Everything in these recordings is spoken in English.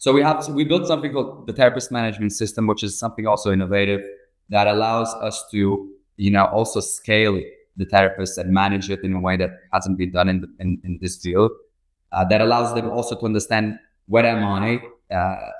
So we built something called the therapist management system, which is something also innovative that allows us to, also scale the therapists and manage it in a way that hasn't been done in this field. That allows them also to understand what am I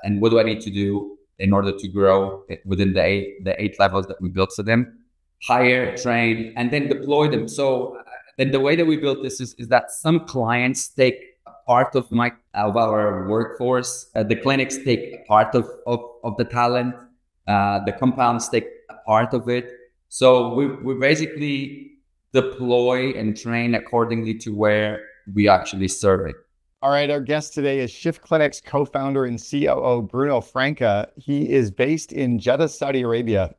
and what do I need to do in order to grow within the eight levels that we built for them, hire, train, and then deploy them. So then the way that we built this is that some clients take a part of our workforce. The clinics take a part of the talent. The compounds take a part of it. So we basically deploy and train accordingly to where we actually serve it. All right, our guest today is Shift Clinic's co-founder and COO, Bruno Franca. He is based in Jeddah, Saudi Arabia.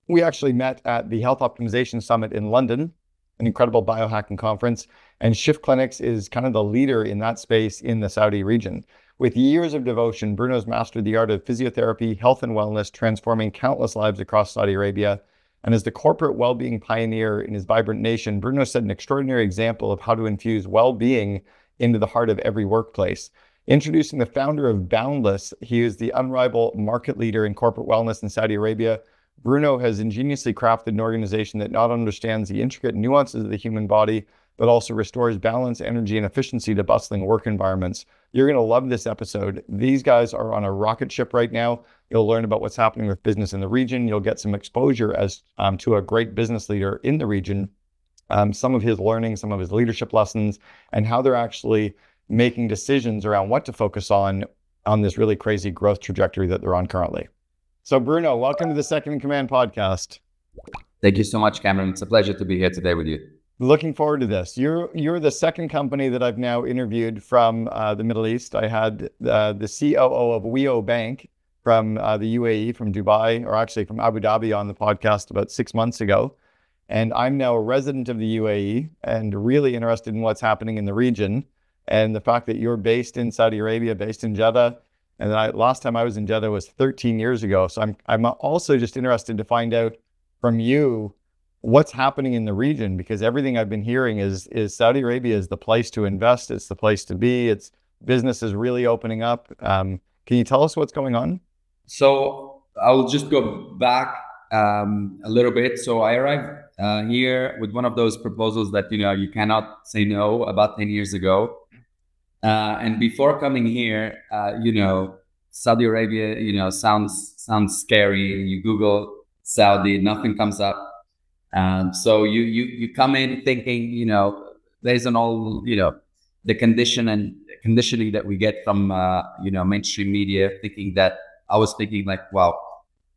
We actually met at the Health Optimization Summit in London, an incredible biohacking conference, and Shift Clinics is kind of the leader in that space in the Saudi region. With years of devotion, Bruno's mastered the art of physiotherapy, health and wellness, transforming countless lives across Saudi Arabia. And as the corporate well-being pioneer in his vibrant nation, Bruno set an extraordinary example of how to infuse well-being into the heart of every workplace. Introducing the founder of Boundless, he is the unrivaled market leader in corporate wellness in Saudi Arabia. Bruno has ingeniously crafted an organization that not only understands the intricate nuances of the human body, but also restores balance, energy, and efficiency to bustling work environments. You're going to love this episode. These guys are on a rocket ship right now. You'll learn about what's happening with business in the region. You'll get some exposure as to a great business leader in the region. Some of his learning, some of his leadership lessons, and how they're actually making decisions around what to focus on this really crazy growth trajectory that they're on currently. So Bruno, welcome to the Second in Command podcast. Thank you so much, Cameron. It's a pleasure to be here today with you. Looking forward to this. You're the second company that I've now interviewed from the Middle East. I had the COO of WEO Bank from the UAE, from Dubai, or actually from Abu Dhabi on the podcast about 6 months ago. And I'm now a resident of the UAE and really interested in what's happening in the region. And the fact that you're based in Saudi Arabia, based in Jeddah, and last time I was in Jeddah was 13 years ago. So I'm also just interested to find out from you what's happening in the region, because everything I've been hearing is Saudi Arabia is the place to invest. It's the place to be. It's business is really opening up. Can you tell us what's going on? So I'll just go back a little bit. So I arrived here with one of those proposals that, you cannot say no, about 10 years ago. And before coming here, Saudi Arabia, sounds scary. You Google Saudi, nothing comes up. So you come in thinking, based on all, the conditioning that we get from, mainstream media, I was thinking like, wow,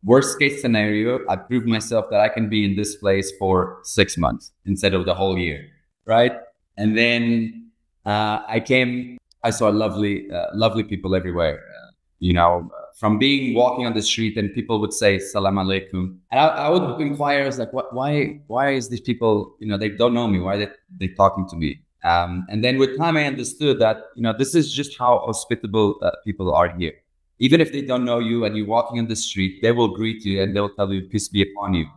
worst case scenario, I proved myself that I can be in this place for 6 months instead of the whole year, right? And then I saw lovely people everywhere. From walking on the street and people would say "Salam alaikum," and I would inquire, I was like, why is these people, they don't know me, why are they talking to me? And then with time I understood that, this is just how hospitable people are here. Even if they don't know you and you're walking on the street, they will greet you and they'll tell you peace be upon you.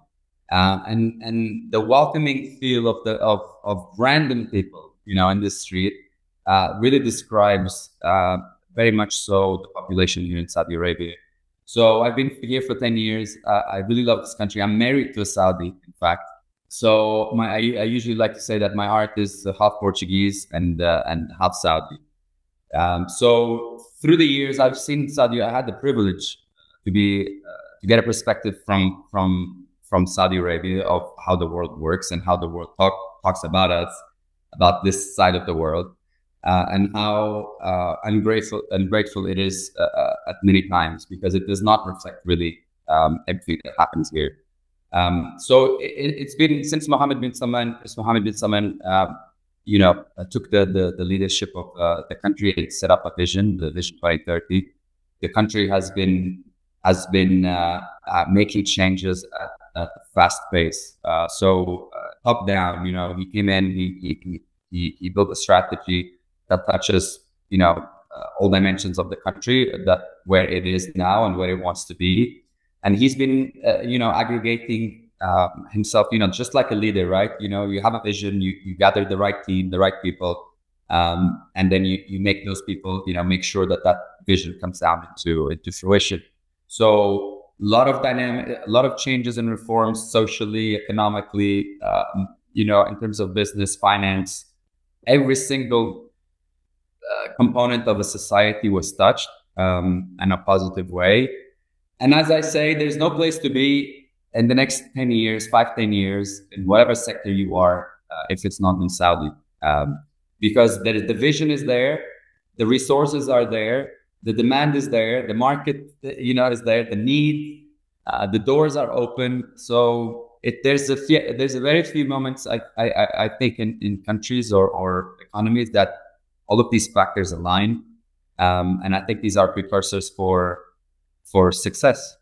And the welcoming feel of random people, in the street really describes very much so the population here in Saudi Arabia. So I've been here for 10 years. I really love this country. I'm married to a Saudi, in fact. So I usually like to say that my heart is half Portuguese and half Saudi. So through the years, I've seen Saudi. I had the privilege to get a perspective from Saudi Arabia of how the world works and how the world talks about us, about this side of the world. And how ungrateful it is at many times, because it does not reflect really everything that happens here. So it's been since Mohammed bin Salman took the leadership of the country and set up a vision, the Vision 2030. The country has been making changes at a fast pace. So top down, he came in, he built a strategy that touches, all dimensions of the country, that where it is now and where it wants to be. And he's been, aggregating himself, just like a leader, right? You have a vision, you gather the right team, the right people, And then you make those people, make sure that that vision comes down into fruition. So a lot of changes and reforms socially, economically, in terms of business, finance. Every single component of a society was touched in a positive way. And as I say, there's no place to be in the next 10 years, 5, 10 years, in whatever sector you are, if it's not in Saudi. Because the vision is there, the resources are there, the demand is there, the market, is there, the need, the doors are open. So there's a very few moments I think in countries or economies that all of these factors align, and I think these are precursors for success.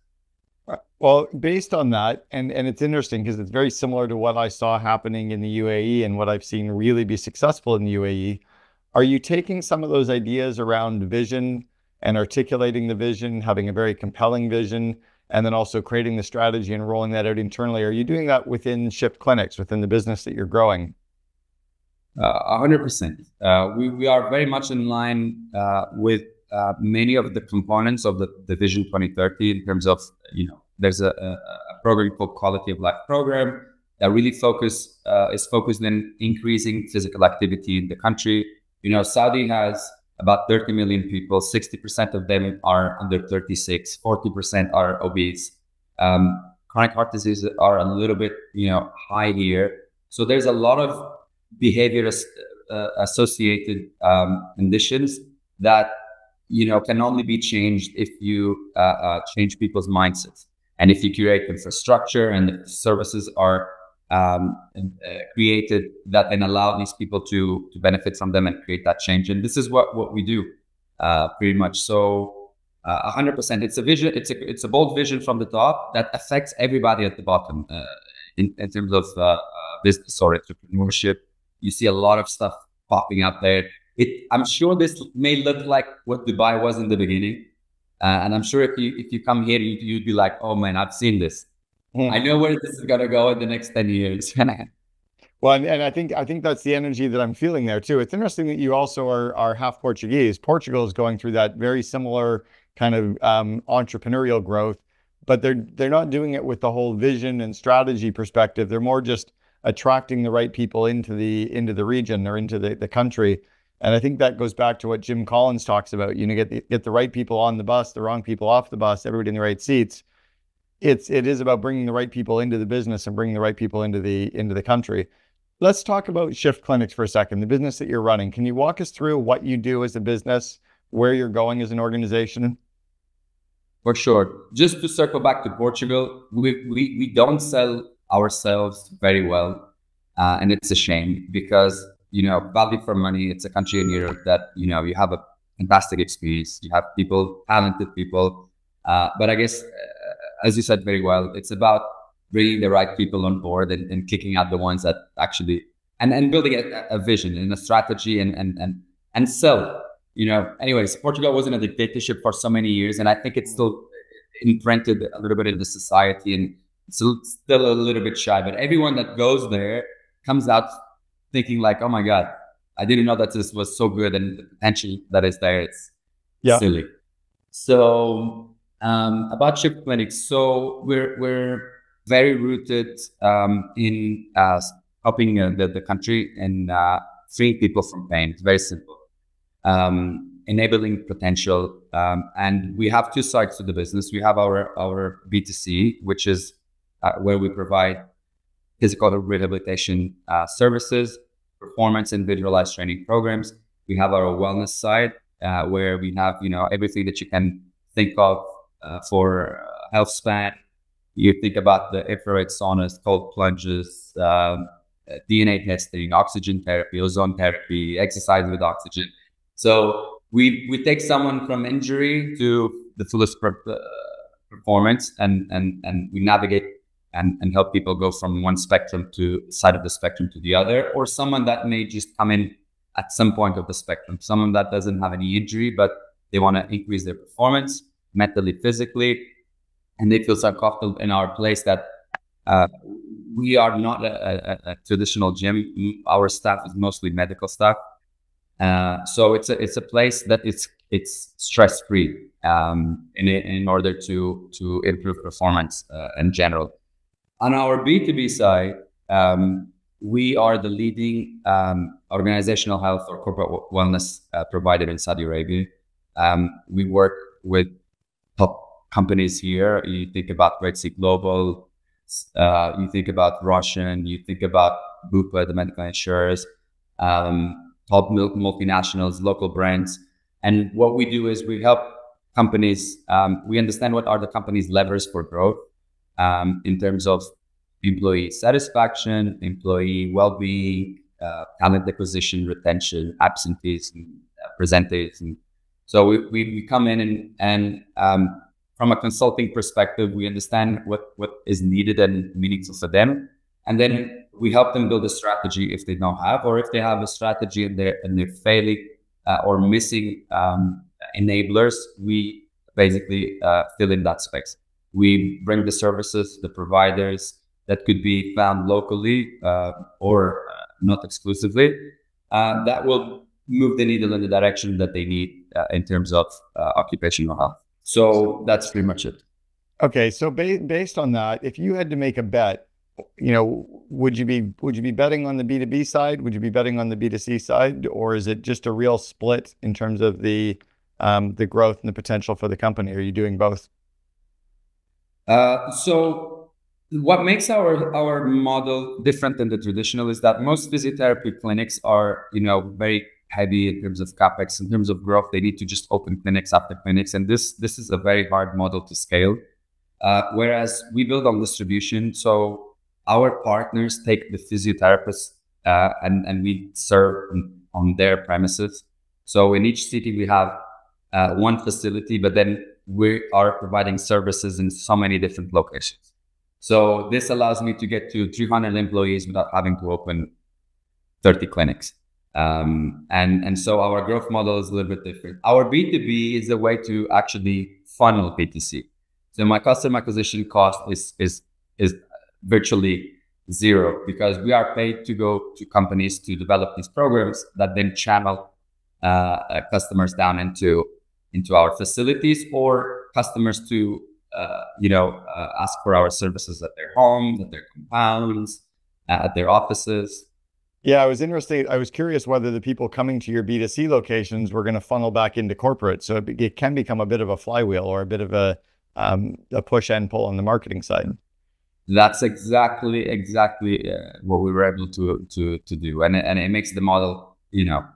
Well, based on that, and it's interesting because it's very similar to what I saw happening in the UAE and what I've seen really be successful in the UAE. Are you taking some of those ideas around vision and articulating the vision, having a very compelling vision, and then also creating the strategy and rolling that out internally? Are you doing that within Shift Clinics, within the business that you're growing? 100%. We are very much in line with many of the components of the Vision 2030 in terms of, there's a program called Quality of Life Program that really is focused in increasing physical activity in the country. Saudi has about 30 million people. 60% of them are under 36. 40% are obese. Chronic heart disease are a little bit, high here. So there's a lot of behavior associated conditions that can only be changed if you change people's mindsets, and if you create infrastructure and services are created that then allow these people to benefit from them and create that change. And this is what we do pretty much. So 100%, it's a vision. It's a bold vision from the top that affects everybody at the bottom in terms of business or entrepreneurship. You see a lot of stuff popping up there. I'm sure this may look like what Dubai was in the beginning, and I'm sure if you come here, you'd be like, "Oh man, I've seen this. I know where this is gonna go in the next 10 years." Well, and I think that's the energy that I'm feeling there too. It's interesting that you also are half Portuguese. Portugal is going through that very similar kind of entrepreneurial growth, but they're not doing it with the whole vision and strategy perspective. They're more just attracting the right people into the region or into the country. And I think that goes back to what Jim Collins talks about. Get the right people on the bus, the wrong people off the bus, everybody in the right seats. It is about bringing the right people into the business and bringing the right people into the country. Let's talk about Shift Clinics for a second, the business that you're running. Can you walk us through what you do as a business, where you're going as an organization? For sure. Just to circle back to Portugal, we don't sell ourselves very well, and it's a shame because value for money. It's a country in Europe that you have a fantastic experience. You have talented people, but I guess as you said very well, it's about bringing the right people on board and kicking out the ones that actually and building a vision and a strategy and sell. Anyways, Portugal was in a dictatorship for so many years, and I think it's still imprinted a little bit in the society, and it's still a little bit shy. But everyone that goes there comes out thinking like, "Oh my God, I didn't know that this was so good," and the potential that is there, it's silly. So about Shift Clinics, so we're very rooted in helping the country and freeing people from pain. It's very simple. Enabling potential, and we have two sides to the business. We have our B2C, which is where we provide physical rehabilitation services, performance and visualized training programs. We have our wellness side, where we have everything that you can think of for health span. You think about the infrared saunas, cold plunges, DNA testing, oxygen therapy, ozone therapy, exercise with oxygen. So we take someone from injury to the fullest performance, and we navigate and help people go from one side of the spectrum to the other, or someone that may just come in at some point of the spectrum, someone that doesn't have any injury, but they want to increase their performance mentally, physically, and they feel so comfortable in our place that we are not a traditional gym. Our staff is mostly medical staff. So it's a place that it's stress free in order to improve performance in general. On our B2B side, we are the leading organizational health or corporate wellness provider in Saudi Arabia. We work with top companies here. You think about Red Sea Global, you think about Russian, you think about Bupa, the medical insurers, top multinationals, local brands. And what we do is we help companies. We understand what are the companies' levers for growth in terms of employee satisfaction, employee well-being, talent acquisition, retention, absenteeism, presenteeism. So we come in and from a consulting perspective, we understand what is needed and meaningful for them, and then we help them build a strategy if they don't have, or if they have a strategy and they're failing or missing enablers. We basically fill in that space. We bring the services, the providers that could be found locally or not exclusively, that will move the needle in the direction that they need in terms of occupational health. So that's pretty much it. Okay, so based on that, if you had to make a bet, would you be betting on the B2B side? Would you be betting on the B2C side, or is it just a real split in terms of the growth and the potential for the company? Are you doing both? So what makes our model different than the traditional is that most physiotherapy clinics are, very heavy in terms of capex. In terms of growth, they need to just open clinics after clinics, and this is a very hard model to scale. Whereas we build on distribution, so our partners take the physiotherapists and we serve on their premises. So in each city we have one facility, but then we are providing services in so many different locations. So this allows me to get to 300 employees without having to open 30 clinics. And so our growth model is a little bit different. Our B2B is a way to actually funnel B2C. So my customer acquisition cost is virtually zero, because we are paid to go to companies to develop these programs that then channel customers down into our facilities, or customers to ask for our services at their home, at their compounds, at their offices. Yeah, I was interested. I was curious whether the people coming to your B2C locations were going to funnel back into corporate. So it can become a bit of a flywheel, or a bit of a push and pull on the marketing side. That's exactly what we were able to do, and it makes the model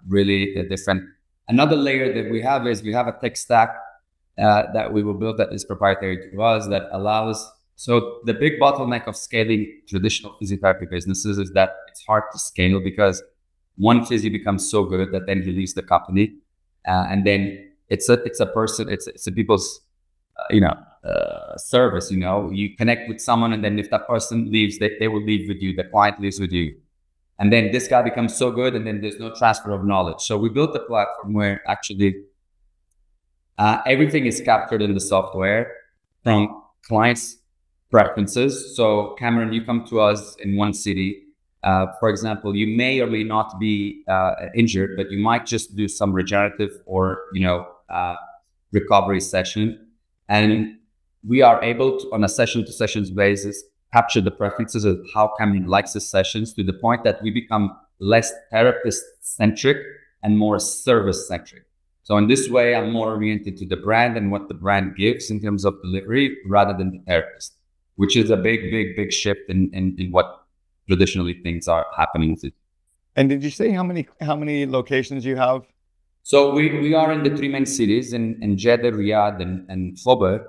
really different. Another layer that we have is we have a tech stack that we will build that is proprietary to us, that allows. So the big bottleneck of scaling traditional physiotherapy businesses is that it's hard to scale, because one physio becomes so good that then he leaves the company, and then it's a people's service. You connect with someone, and then if that person leaves, they will leave with you. The client leaves with you, and then this guy becomes so good, and then there's no transfer of knowledge. So we built a platform where actually everything is captured in the software from clients' preferences. So Cameron, you come to us in one city. For example, you may or may not be injured, but you might just do some regenerative or recovery session, and we are able to, on a session-to-sessions basis, capture the preferences of how Cameron likes his sessions, to the point that we become less therapist-centric and more service-centric. So in this way, I'm more oriented to the brand and what the brand gives in terms of delivery, rather than the therapist, which is a big shift in what traditionally things are happening to. And did you say how many locations you have? So we are in the three main cities, in Jeddah, Riyadh, and Khobar.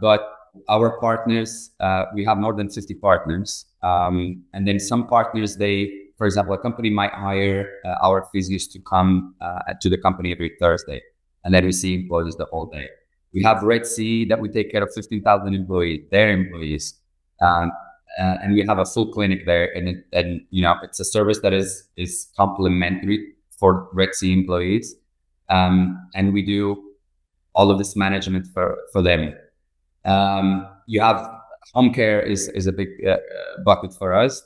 But our partners, we have more than 50 partners. And then some partners, for example, a company might hire our physios to come to the company every Thursday, and then we see employees the whole day. We have Red Sea that we take care of 15,000 employees, their employees. And we have a full clinic there, and it's a service that is complementary for Red Sea employees. And we do all of this management for them. You have home care is a big bucket for us.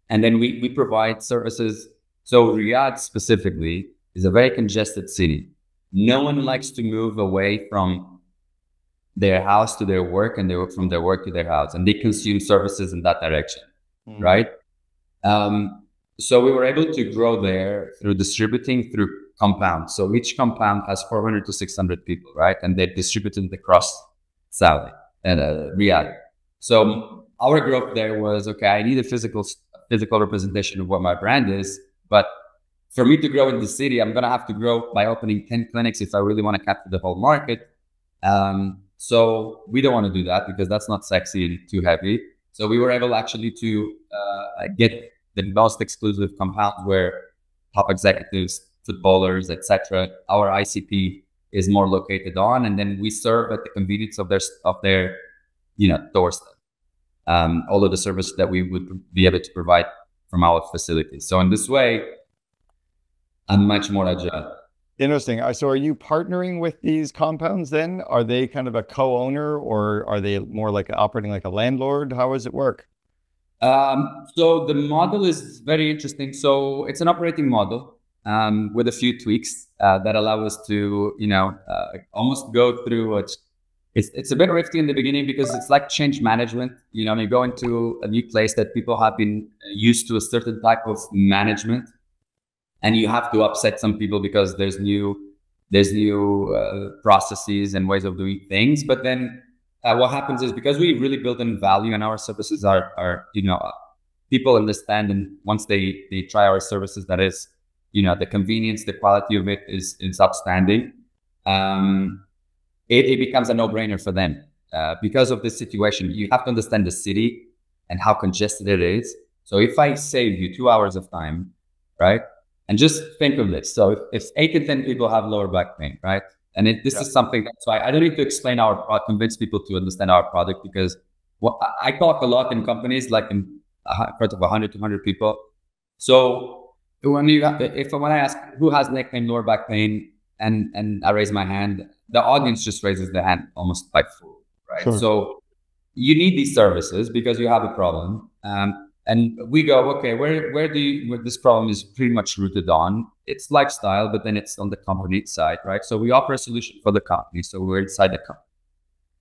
And then we provide services So Riyadh specifically is a very congested city. No one likes to move away from their house to their work and from their work to their house, and they consume services in that direction, Mm. right? Um, so we were able to grow there through distributing through compounds. So each compound has 400 to 600 people, right? And they're distributed across Saudi and Riyadh. So our growth there was, okay, I need a physical representation of what my brand is, but for me to grow in the city, I'm going to have to grow by opening 10 clinics if I really want to capture the whole market. So we don't want to do that because that's not sexy and too heavy. So we were able actually to get the most exclusive compounds where top executives, footballers, etc. Our ICP is more located on, and then we serve at the convenience of their doorstep. All of the service that we would be able to provide from our facilities. So in this way, I'm much more agile. Interesting. So are you partnering with these compounds then? Are they kind of a co-owner, or are they more like operating like a landlord? How does it work? So the model is very interesting. So it's an operating model with a few tweaks that allow us to, almost go through it's a bit risky in the beginning because it's like change management. You go into a new place that people have been used to a certain type of management, and you have to upset some people because there's new processes and ways of doing things. But then what happens is, because we really build in value in our services, are people understand, and once they try our services, that is, the convenience, the quality of it is outstanding. It becomes a no-brainer for them because of this situation. You have to understand the city and how congested it is. So if I save you 2 hours of time, right? And just think of this. So if 8 to 10 people have lower back pain, right? And this is something that's why I don't need to explain convince people to understand our product, because I talk a lot in companies, like in front of 100, 200 people. So when I ask who has neck pain, lower back pain, and I raise my hand, the audience just raises their hand almost by full, right? Sure. So you need these services because you have a problem. And we go, okay, where this problem is pretty much rooted on? It's lifestyle, but then it's on the company side, right? So we offer a solution for the company. So we're inside the company.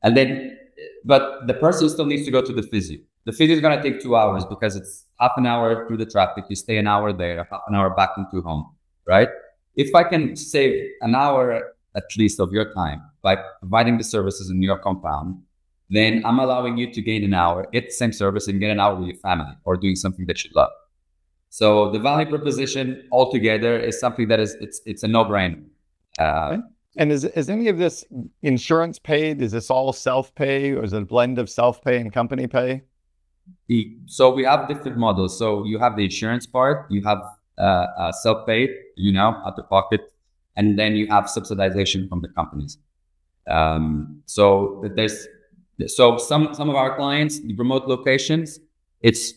And then, but the person still needs to go to the physio. The physio is going to take 2 hours because it's half an hour through the traffic. You stay an hour there, half an hour back into home, right? If I can save an hour at least of your time by providing the services in your compound, then I'm allowing you to gain an hour, get the same service, and get an hour with your family or doing something that you love. So the value proposition altogether is something that it's a no-brainer. And is any of this insurance paid? Is this all self-pay, or is it a blend of self-pay and company pay? So we have different models. So you have the insurance part, you have self-paid, out of pocket, and then you have subsidization from the companies. So some of our clients, the remote locations, it's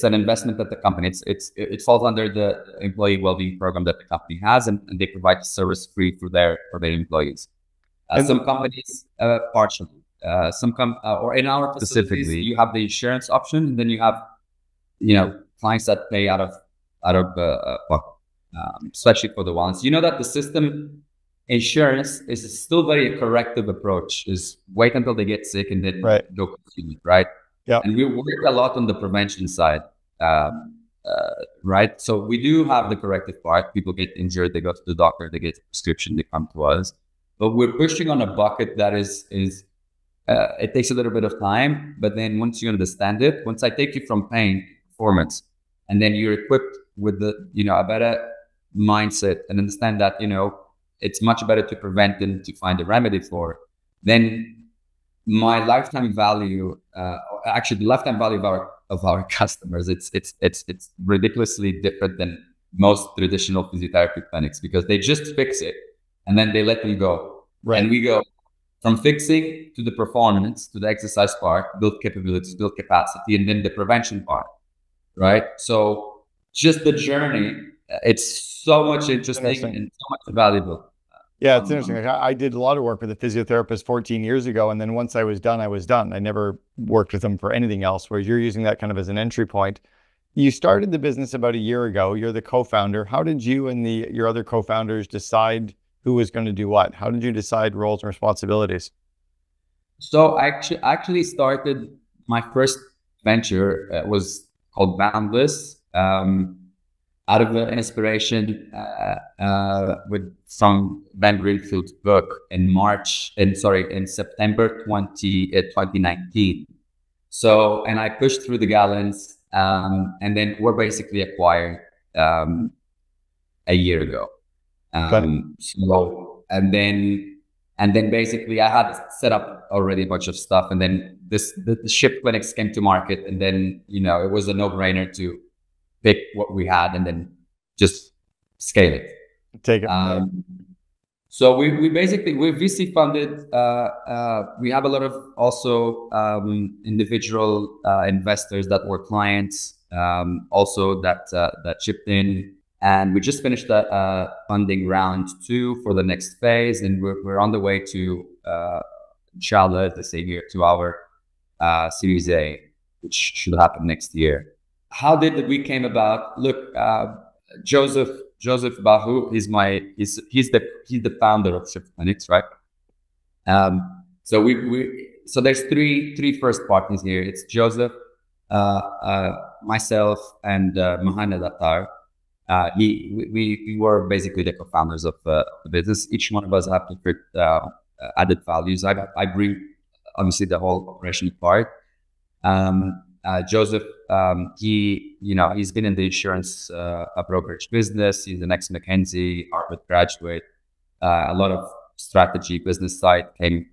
an investment that the company, it falls under the employee well-being program that the company has, and they provide the service free for their employees. Some companies partially, or in our facilities, you have the insurance option, and then you have clients that pay out of pocket, especially for the ones that the system. Insurance is still very corrective approach, is wait until they get sick and then go continue, right? Yeah. And we work a lot on the prevention side, right? So we do have the corrective part. People get injured, they go to the doctor, they get a prescription, they come to us. But we're pushing on a bucket that is it takes a little bit of time, but then once you understand it, once I take you from pain to performance, and then you're equipped with the a better mindset and understand that it's much better to prevent than to find a remedy for, then my lifetime value, actually the lifetime value of our customers, it's ridiculously different than most traditional physiotherapy clinics, because they just fix it and then they let them go. Right. And we go from fixing to the performance, to the exercise part, build capabilities, build capacity, and then the prevention part, right? So just the journey, it's so much interesting and so much valuable. Yeah, it's interesting. I did a lot of work with a physiotherapist 14 years ago. And then once I was done, I was done. I never worked with them for anything else, whereas you're using that kind of as an entry point. You started the business about a year ago. You're the co-founder. How did you and your other co-founders decide who was going to do what? How did you decide roles and responsibilities? So I actually started my first venture was called Boundless, out of an inspiration with from Ben Greenfield's book in September 2019. So, and I pushed through the gallons, and then we're basically acquired a year ago. Got it. And then basically I had set up already a bunch of stuff, and then the ship clinics came to market, and then it was a no-brainer to pick what we had and then just scale it. Take it. So we basically we're VC funded. We have a lot of also individual investors that were clients, also that chipped in. And we just finished the funding round 2 for the next phase, and we're on the way to, inshallah, as they say here, to our Series A, which should happen next year. How did we came about? Look, Joseph Bahu, he's the founder of Shift Clinics, right? So there's three first partners here. It's Joseph, myself, and Mohamed Attar. We were basically the co-founders of the business. Each one of us have different added values. I bring obviously the whole operational part. Joseph, he's been in the insurance brokerage business. He's an ex-McKinsey, Harvard graduate. A lot of strategy business side came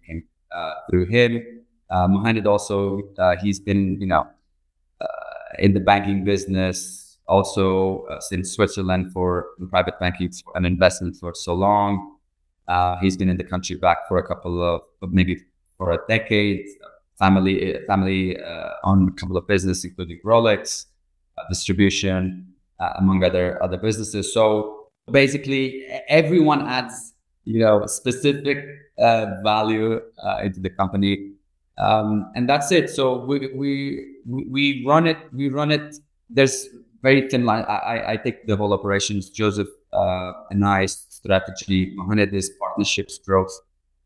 through him. Mohamed also, he's been in the banking business. Also, since Switzerland for private banking and investment for so long. He's been in the country back for a couple of, maybe for a decade. Family on a couple of businesses, including Rolex, distribution, among other businesses. So basically, everyone adds specific value into the company, and that's it. So we run it. There's very thin line. I take the whole operations. Joseph and I strategy. Mohamed is partnerships, growth,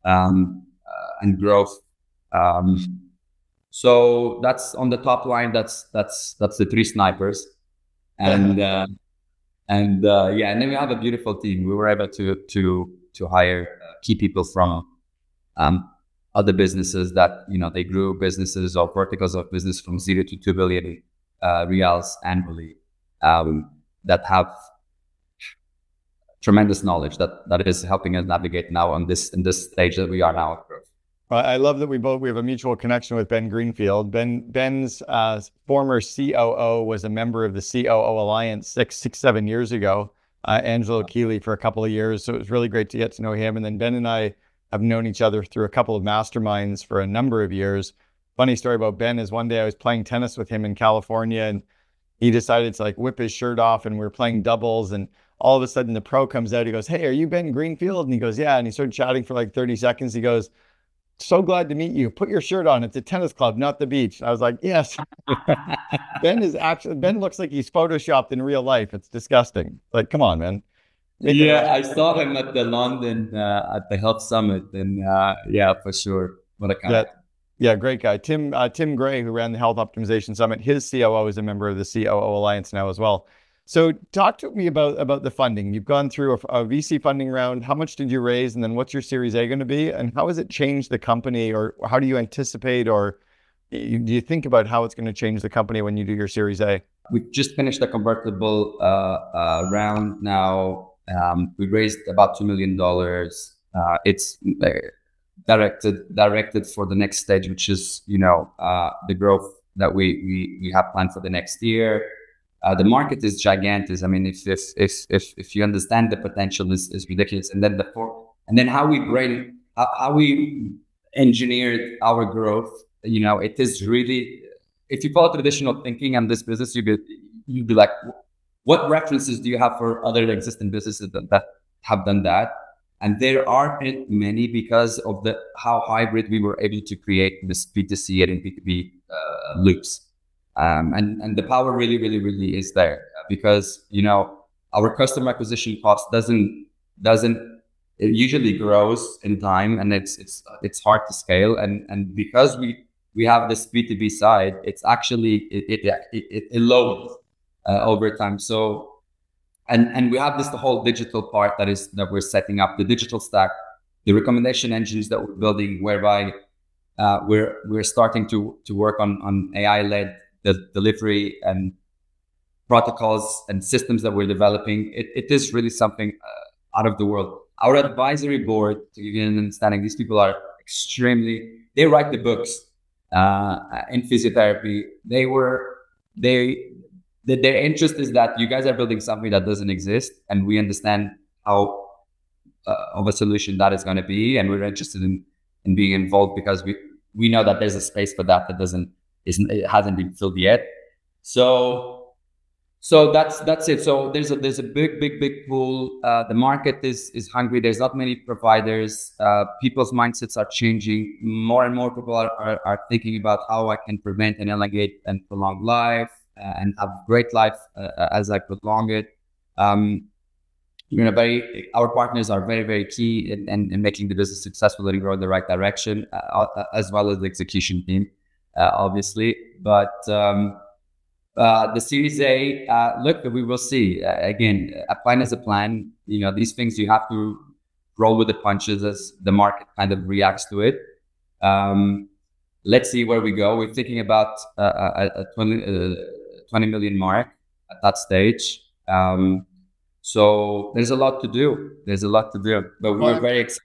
and growth. So that's on the top line. That's the 3 snipers, and and then we have a beautiful team. We were able to hire key people from other businesses that they grew businesses or verticals of business from 0 to 2 billion reals annually, that have tremendous knowledge that is helping us navigate now in this stage that we are now of growth. I love that we have a mutual connection with Ben Greenfield. Ben's former COO was a member of the COO Alliance 7 years ago, Angelo Keeley, for a couple of years. So it was really great to get to know him. And then Ben and I have known each other through a couple of masterminds for a number of years. Funny story about Ben is one day I was playing tennis with him in California, and he decided to whip his shirt off, and we were playing doubles, and all of a sudden the pro comes out. He goes, "Hey, are you Ben Greenfield?" And he goes, "Yeah." And he started chatting for 30 seconds. He goes, "So glad to meet you. Put your shirt on. It's a tennis club, not the beach." I was like, yes. Ben looks like he's photoshopped in real life. It's disgusting. Come on, man. I saw him at the London, at the Health Summit, and yeah, for sure. What a guy. Yeah, great guy. Tim Gray, who ran the Health Optimization Summit, his COO is a member of the COO Alliance now as well. So talk to me about the funding. You've gone through a VC funding round. How much did you raise? And then what's your Series A going to be? And how has it changed the company, or how do you anticipate, or do you think about how it's going to change the company when you do your Series A? We just finished a convertible round now. We raised about $2 million. It's directed for the next stage, which is the growth that we have planned for the next year. The market is gigantic. I mean, if you understand the potential is ridiculous, and then how we engineered our growth. It is really, if you follow traditional thinking in this business, you'd be like, what references do you have for other existing businesses that have done that? And there aren't many, because of how hybrid we were able to create this B2C and B2B loops. And the power really is there, because our customer acquisition cost doesn't it usually grows in time, and it's hard to scale, and because we have this B2B side, it's actually it lowers over time. So and we have this the whole digital part that we're setting up, the digital stack, the recommendation engines that we're building, whereby we're starting to work on AI led delivery and protocols and systems that we're developing. It is really something out of the world. Our advisory board, to give you an understanding, these people are they write the books in physiotherapy. They their interest is that you guys are building something that doesn't exist, and we understand how of a solution that is going to be, and we're interested in being involved, because we know that there's a space for that it hasn't been filled yet. So that's it. So there's a big pool. The market is hungry. There's not many providers. People's mindsets are changing. More and more people are thinking about how I can prevent and elongate and prolong life, and have great life as I prolong it. Our partners are very key in making the business successful and grow in the right direction, as well as the execution team, obviously. But the Series A, look, we will see. Again, a plan is a plan. These things you have to roll with the punches as the market kind of reacts to it. Let's see where we go. We're thinking about a 20 million mark at that stage. So there's a lot to do. But we're very excited.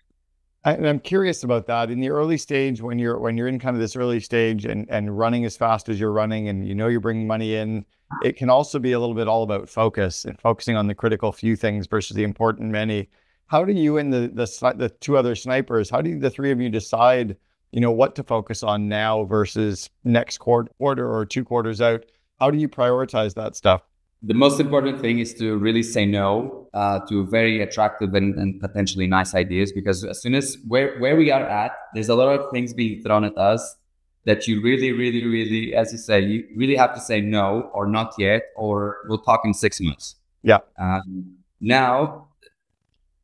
I'm curious about that. In the early stage, when you're in kind of this early stage and running as fast as you're running, and you're bringing money in, it can also be a little bit all about focus and focusing on the critical few things versus the important many. How do you and the two other snipers, how do the three of you decide, what to focus on now versus next quarter or 2 quarters out? How do you prioritize that stuff? The most important thing is to really say no to very attractive and potentially nice ideas, because as soon as where we are at, there's a lot of things being thrown at us that you really, as you say, you really have to say no, or not yet, or we'll talk in 6 months. Yeah. Now,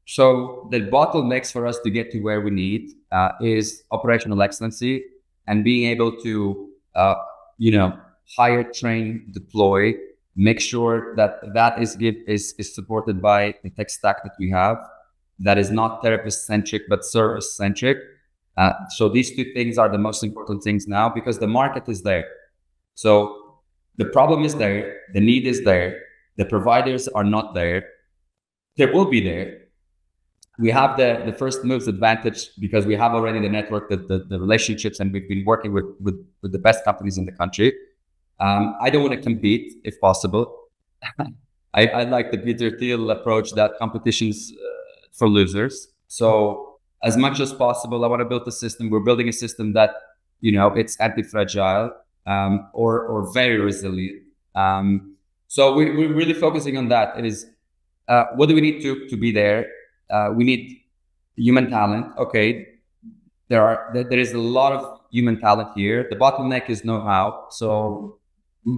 so the bottlenecks for us to get to where we need is operational excellency, and being able to, hire, train, deploy. Make sure that is supported by the tech stack that we have, that is not therapist centric but service centric. So these 2 things are the most important things now, because the market is there. So the problem is there, the need is there, the providers are not there. They will be there. We have the first moves advantage because we have already the network, the relationships, and we've been working with the best companies in the country. I don't want to compete if possible. I like the Peter Thiel approach that competition's for losers. So as much as possible, I want to build a system. We're building a system that, it's anti-fragile or very resilient. So we're really focusing on that. It is, what do we need to be there? We need human talent. Okay. There is a lot of human talent here. The bottleneck is know-how. So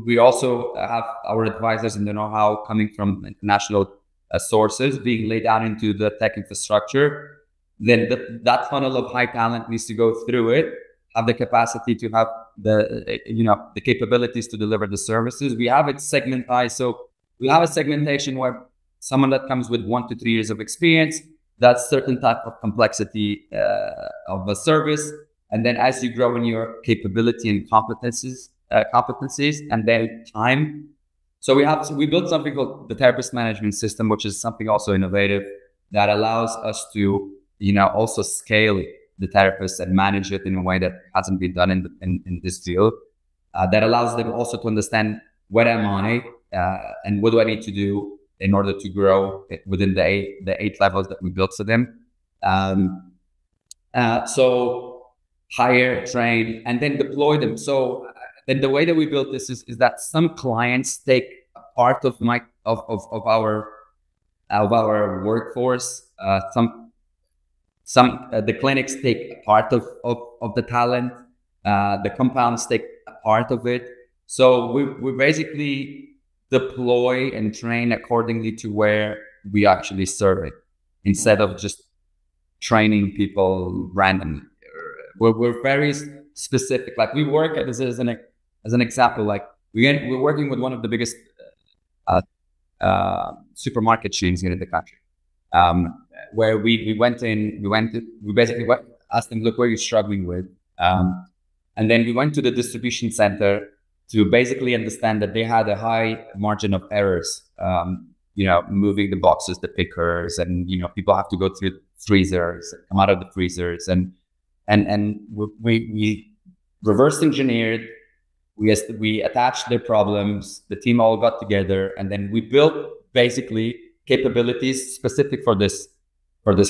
we also have our advisors and the know-how coming from international sources being laid out into the tech infrastructure. Then that funnel of high talent needs to go through it, have the capacity to have the capabilities to deliver the services. We have it segmentized. So we have a segmentation where someone that comes with 1 to 3 years of experience, that's certain type of complexity of a service. And then as you grow in your capability and competencies, and then time. So we built something called the therapist management system, which is something also innovative that allows us to, also scale the therapists and manage it in a way that hasn't been done in this field. That allows them also to understand where am I and what do I need to do in order to grow within the eight levels that we built for them. So hire, train, and then deploy them. So then the way that we built this is that some clients take a part of our workforce. The clinics take a part of the talent. The compounds take a part of it. So we basically deploy and train accordingly to where we actually serve it, instead of just training people randomly. We're very specific. Like we work as an example. Like we're working with one of the biggest uh, supermarket chains here in the country, where we basically asked them, look, what are you struggling with? And then we went to the distribution center to basically understand that they had a high margin of errors, moving the boxes, the pickers, and, people have to go through freezers, come out of the freezers. And we reverse engineered, we attached their problems, the team all got together, and then we built basically capabilities specific for this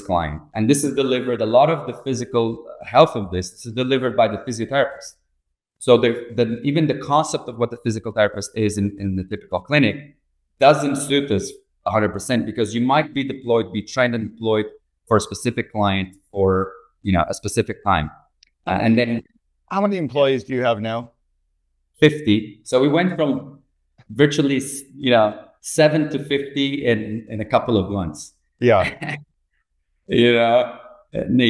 client. And this is delivered, a lot of the physical health of this is delivered by the physiotherapist. So even the concept of what the physical therapist is in the typical clinic doesn't suit us 100%, because you might be trained and deployed for a specific client for a specific time. And then how many employees do you have now? 50. So we went from virtually 7 to 50 in a couple of months. Yeah. And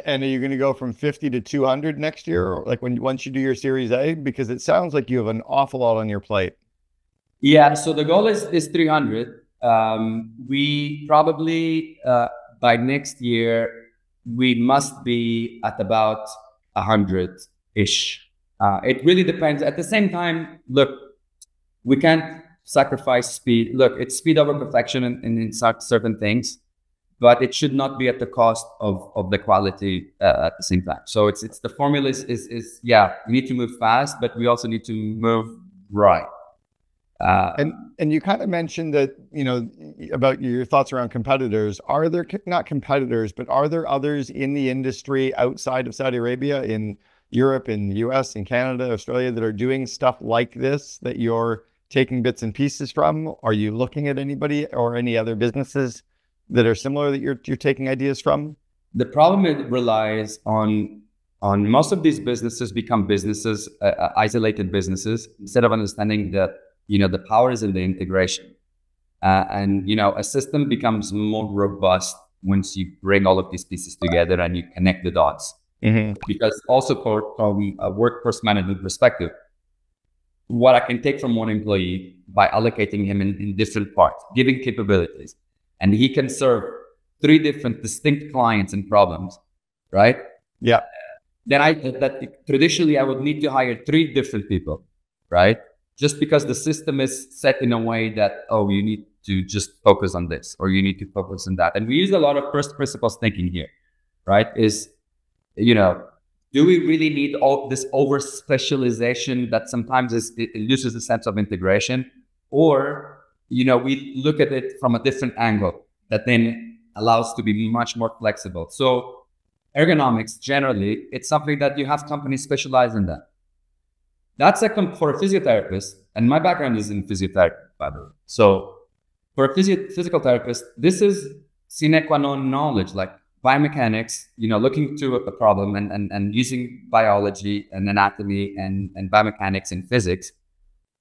are you going to go from 50 to 200 next year, or like once you do your Series A? Because it sounds like you have an awful lot on your plate. Yeah. So the goal is 300. We probably by next year we must be at about 100-ish. It really depends. At the same time, look, we can't sacrifice speed. Look, it's speed over perfection in certain things, but it should not be at the cost of the quality at the same time. So it's the formula is we need to move fast, but we also need to move right. And you kind of mentioned that, about your thoughts around competitors. Are there not competitors, but are there others in the industry outside of Saudi Arabia, in Europe, in the US, in Canada, Australia, that are doing stuff like this that you're taking bits and pieces from? Are you looking at anybody or any other businesses that are similar that you're taking ideas from? The problem it relies on most of these businesses become businesses, isolated businesses, instead of understanding that the power is in the integration. And a system becomes more robust once you bring all of these pieces together and you connect the dots. Mm-hmm. Because also from a workforce management perspective, what I can take from one employee by allocating him in different parts, giving capabilities, and he can serve 3 different distinct clients and problems, right? Yeah. Then traditionally I would need to hire 3 different people, right? Just because the system is set in a way that, you need to just focus on this, or you need to focus on that. And we use a lot of first principles thinking here, right? Do we really need all this over specialization that sometimes it loses the sense of integration? Or, we look at it from a different angle that then allows to be much more flexible. So ergonomics, generally, it's something that you have companies specialize in that. That's for a physiotherapist, and my background is in physiotherapy, by the way. So for a physical therapist, this is sine qua non knowledge, like biomechanics, looking to a problem and using biology and anatomy and biomechanics and physics.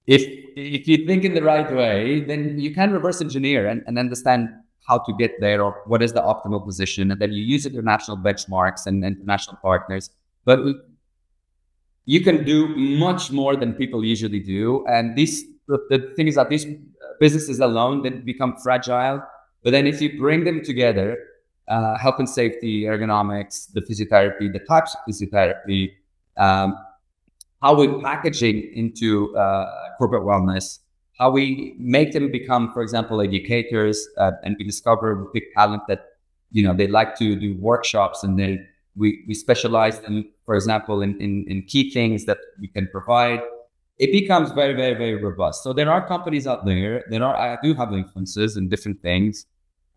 If you think in the right way, then you can reverse engineer and understand how to get there, or what is the optimal position, and then you use international benchmarks and international partners. But you can do much more than people usually do. And the thing is that these businesses alone then become fragile. But then if you bring them together, health and safety, ergonomics, the physiotherapy, the types of physiotherapy, how we're packaging into corporate wellness, how we make them become, for example, educators, and we discover big talent that, they like to do workshops, and then we specialize them, for example, in key things that we can provide. It becomes very, very, very robust. So there are companies out there. I do have influences in different things.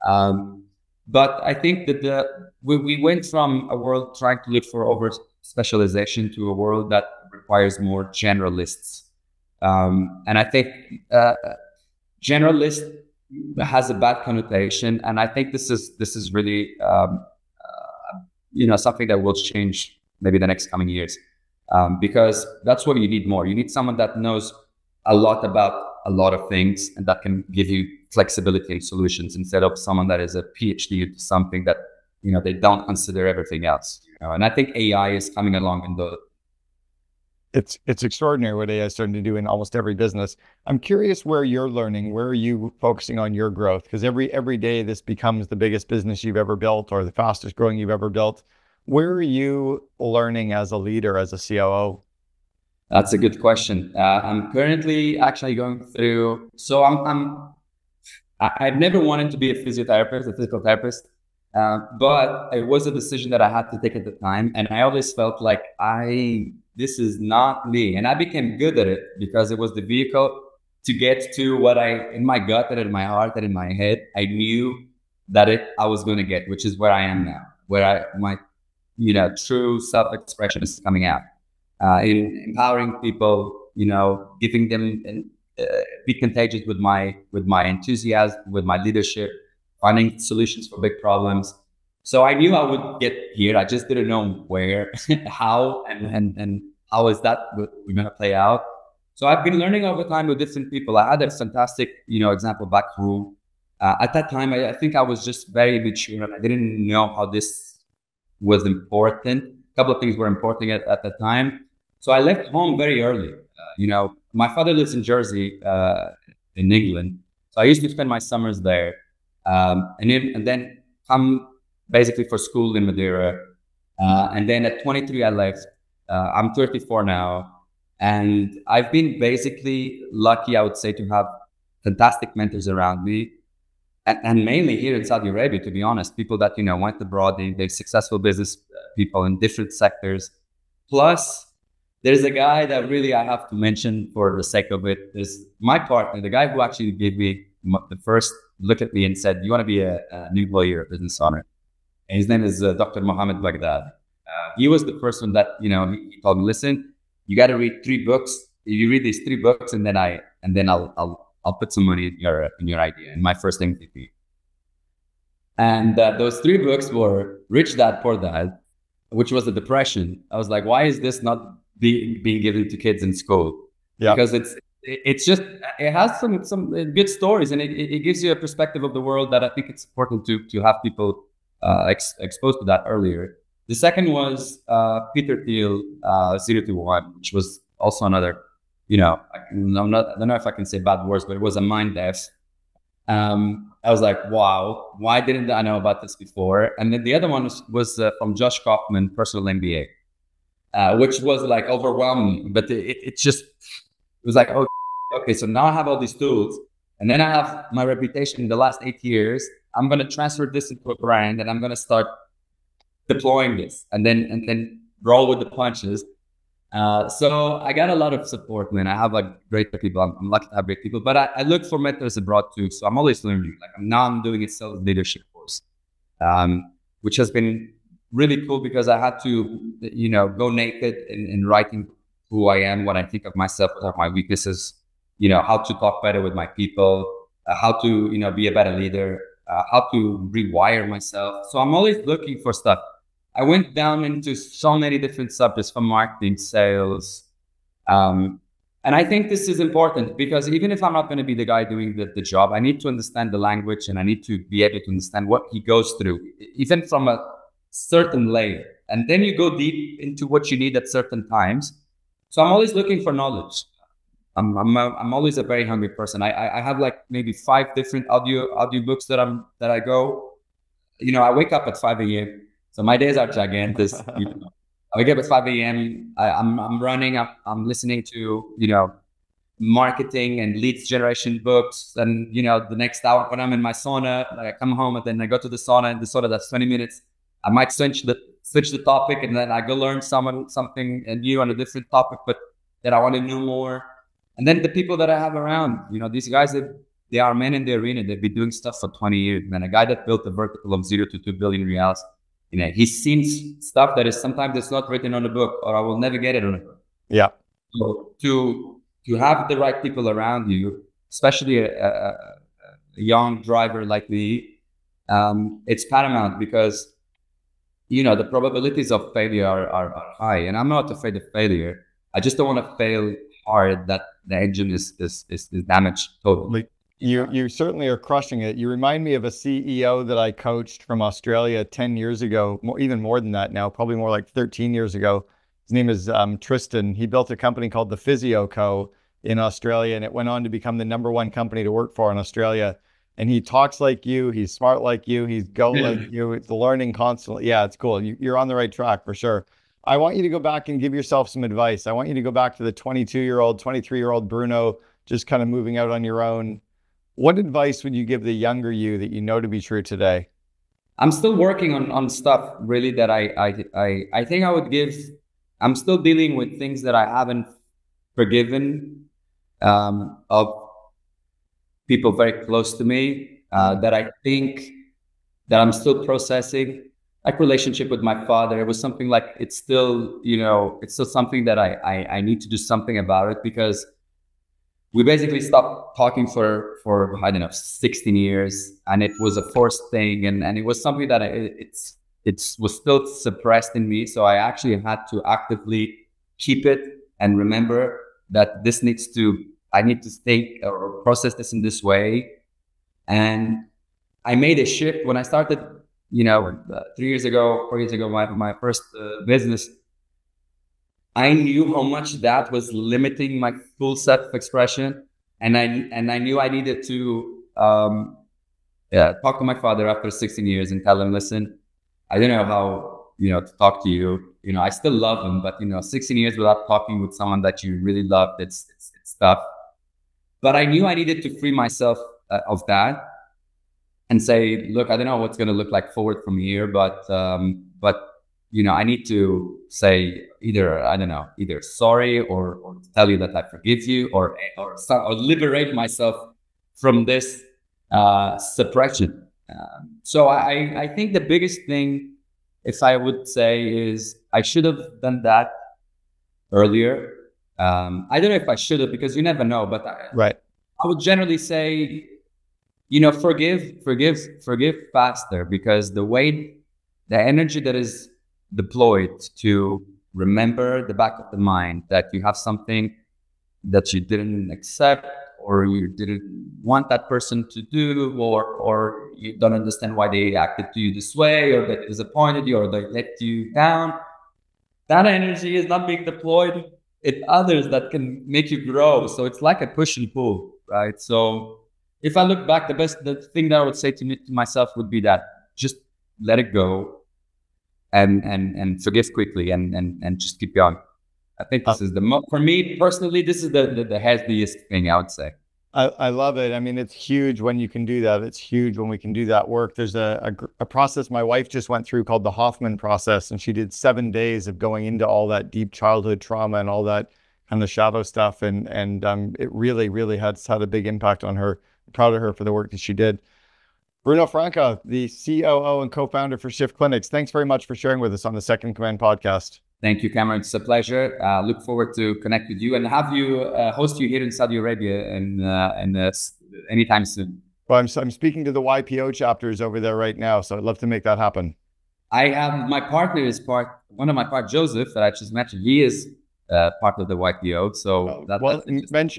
But I think that we went from a world trying to look for over specialization to a world that requires more generalists. And I think generalist has a bad connotation, and I think this is really something that will change maybe the next coming years. because that's what you need more. You need someone that knows a lot about a lot of things and that can give you flexibility and solutions, instead of someone that is a PhD into something that, they don't consider everything else. And I think AI is coming along in the. It's extraordinary what AI is starting to do in almost every business. I'm curious where you're learning, where are you focusing on your growth? Because every day this becomes the biggest business you've ever built or the fastest growing you've ever built. Where are you learning as a leader, as a COO? That's a good question. I'm currently actually going through. So I've never wanted to be a physiotherapist, a physical therapist, but it was a decision that I had to take at the time, and I always felt like this is not me, and I became good at it because it was the vehicle to get to what in my gut and in my heart and in my head, I knew that I was going to get, which is where I am now, where my true self-expression is coming out, in empowering people, giving them be contagious with my enthusiasm, with my leadership, finding solutions for big problems. So I knew I would get here. I just didn't know where, how, and how is that we're going to play out. So I've been learning over time with different people. I had a fantastic, example back home. At that time, I think I was just very mature and I didn't know how this was important. A couple of things were important at the time. So I left home very early. My father lives in Jersey, in England. So I used to spend my summers there. And then come basically for school in Madeira. And then at 23, I left. I'm 34 now. And I've been basically lucky, I would say, to have fantastic mentors around me. And mainly here in Saudi Arabia, to be honest, people that, went abroad, they're successful business people in different sectors. Plus, there's a guy that really I have to mention for the sake of it. Is my partner, the guy who actually gave me the first look at me and said, "You want to be a new lawyer, a business owner?" And his name is Dr. Mohammed Baghdad. He was the first one that, he told me, "Listen, you got to read 3 books. You read these 3 books, and then I'll put some money in your idea." In my first MVP. And those 3 books were Rich Dad Poor Dad, which was a depression. I was like, why is this not being given to kids in school? Yeah. Because it has some good stories, and it gives you a perspective of the world that I think it's important to have people exposed to that earlier. The second was Peter Thiel, 0 to 1, which was also another, I don't know if I can say bad words, but it was a mind F. I was like, wow, why didn't I know about this before? And then the other one was from Josh Kaufman, Personal MBA, which was like overwhelming. But it was like, oh, okay, so now I have all these tools, and then I have my reputation in the last 8 years. I'm going to transfer this into a brand, and I'm going to start deploying this, and then roll with the punches. So I got a lot of support, man. I have great people. I'm lucky to have great people, but I look for mentors abroad too. So I'm always learning. I'm doing a sales leadership course, which has been really cool because I had to, go naked in writing who I am, what I think of myself, what are my weaknesses, how to talk better with my people, how to, be a better leader, how to rewire myself. So I'm always looking for stuff. I went down into so many different subjects, from marketing, sales. And I think this is important because even if I'm not going to be the guy doing the job, I need to understand the language, and I need to be able to understand what he goes through, even from a certain layer. And then you go deep into what you need at certain times. So I'm always looking for knowledge. I'm always a very hungry person. I have maybe 5 different audio books that I go. I wake up at 5 a.m. So my days are gigantic. I wake up at 5 a.m. I'm running. I'm listening to marketing and leads generation books. And the next hour when I'm in my sauna, I come home and then I go to the sauna. And the sauna, that's 20 minutes. I might switch the topic, and then I go learn something new on a different topic, but that I want to know more. And then the people that I have around, these guys, they are men in the arena. They've been doing stuff for 20 years, man. A guy that built a vertical of 0 to 2 billion reals. He's seen stuff that is sometimes it's not written on a book, or I will never get it on a book. Yeah. So to have the right people around you, especially a young driver like me, it's paramount because the probabilities of failure are high, and I'm not afraid of failure. I just don't want to fail hard that the engine is damaged totally. Like you certainly are crushing it. You remind me of a CEO that I coached from Australia 10 years ago, even more than that now, probably more like 13 years ago. His name is Tristan. He built a company called the Physio Co. in Australia, and it went on to become the #1 company to work for in Australia. And he talks like you, he's smart like you, he's go like you, it's learning constantly. Yeah, it's cool. You're on the right track for sure. I want you to go back and give yourself some advice. I want you to go back to the 22-year-old, 23-year-old Bruno, just kind of moving out on your own. What advice would you give the younger you that you know to be true today? I'm still working on stuff really that I think I would give. I'm still dealing with things that I haven't forgiven of people very close to me that I think that I'm still processing. Like relationship with my father, it was something like it's still, it's still something that I need to do something about it, because we basically stopped talking for I don't know 16 years, and it was a forced thing, and it was something that it was still suppressed in me. So I actually had to actively keep it and remember that I need to stay or process this in this way. And I made a shift when I started, 3 years ago, 4 years ago, my first business. I knew how much that was limiting my full self-expression, and I knew I needed to talk to my father after 16 years and tell him, listen, I don't know how to talk to you. I still love him, but 16 years without talking with someone that you really loved, it's tough. But I knew I needed to free myself of that and say, look, I don't know what's going to look like forward from here, but I need to say either sorry or tell you that I forgive you, or liberate myself from this suppression. So I think the biggest thing, if I would say, is I should have done that earlier. I don't know if I should have, because you never know, but right. I would generally say, forgive faster, because the energy that is deployed to remember the back of the mind that you have something that you didn't accept, or you didn't want that person to do, or you don't understand why they acted to you this way, or they disappointed you, or they let you down. That energy is not being deployed in others that can make you grow. So it's like a push and pull, right? So if I look back, the thing that I would say to myself would be that just let it go and forgive quickly and just keep going. I think this is for me personally, this is the healthiest thing I would say. I love it. I mean, it's huge when you can do that. It's huge when we can do that work. There's a process my wife just went through called the Hoffman process, and she did 7 days of going into all that deep childhood trauma and all that kind of shadow stuff. And it really, really had a big impact on her. I'm proud of her for the work that she did. Bruno Franca, the COO and co-founder for Shift Clinics. Thanks very much for sharing with us on the Second Command podcast. Thank you, Cameron. It's a pleasure. Look forward to connect with you and have you host you here in Saudi Arabia and anytime soon. Well, I'm speaking to the YPO chapters over there right now, so I'd love to make that happen. I have one of my partners, Joseph, that I just mentioned. He is part of the YPO. So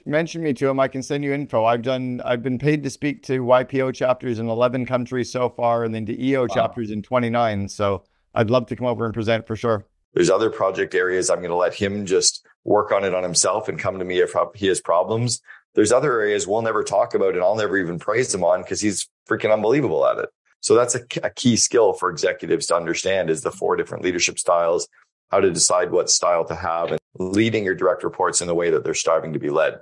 mention me to him. I can send you info. I've been paid to speak to YPO chapters in 11 countries so far, and then to EO chapters in 29. So I'd love to come over and present for sure. There's other project areas I'm going to let him just work on it on himself and come to me if he has problems. There's other areas we'll never talk about and I'll never even praise him on because he's freaking unbelievable at it. So that's a key skill for executives to understand, is the 4 different leadership styles, how to decide what style to have, and leading your direct reports in the way that they're striving to be led.